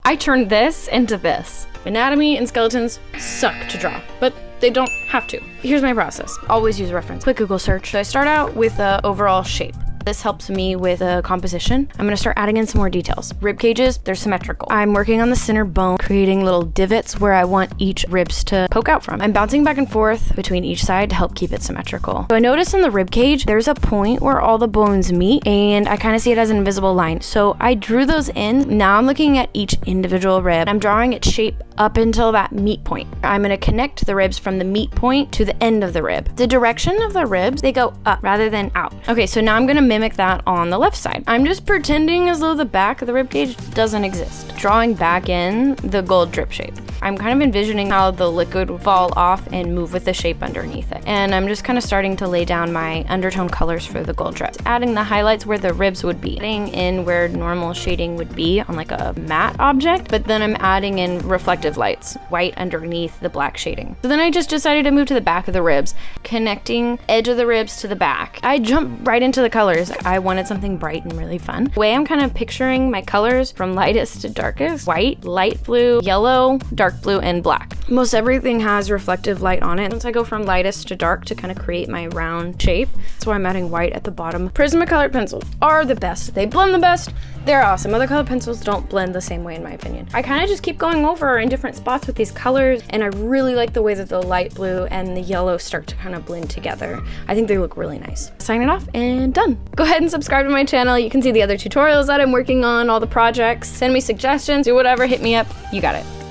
I turned this into this. Anatomy and skeletons suck to draw, but they don't have to. Here's my process. Always use a reference. Quick Google search. So I start out with the overall shape. This helps me with a composition. I'm gonna start adding in some more details. Rib cages, they're symmetrical. I'm working on the center bone, creating little divots where I want each ribs to poke out from. I'm bouncing back and forth between each side to help keep it symmetrical. So I notice in the rib cage, there's a point where all the bones meet, and I kind of see it as an invisible line. So I drew those in. Now I'm looking at each individual rib. I'm drawing its shape up until that meet point. I'm gonna connect the ribs from the meet point to the end of the rib. The direction of the ribs, they go up rather than out. Okay, so now I'm gonna mimic that on the left side. I'm just pretending as though the back of the rib cage doesn't exist. Drawing back in the gold drip shape. I'm kind of envisioning how the liquid would fall off and move with the shape underneath it. And I'm just kind of starting to lay down my undertone colors for the gold drip. Adding the highlights where the ribs would be. Adding in where normal shading would be on like a matte object, but then I'm adding in reflective lights, white underneath the black shading. So then I just decided to move to the back of the ribs, connecting edge of the ribs to the back. I jumped right into the colors. I wanted something bright and really fun. The way I'm kind of picturing my colors from lightest to darkest: white, light blue, yellow, dark blue, and black. Most everything has reflective light on it. Once I go from lightest to dark to kind of create my round shape, that's why I'm adding white at the bottom. Prisma colored pencils are the best. They blend the best. They're awesome. Other colored pencils don't blend the same way in my opinion. I kind of just keep going over in different spots with these colors, and I really like the way that the light blue and the yellow start to kind of blend together. I think they look really nice. Sign it off and done. Go ahead and subscribe to my channel. You can see the other tutorials that I'm working on, all the projects. Send me suggestions, do whatever, hit me up. You got it.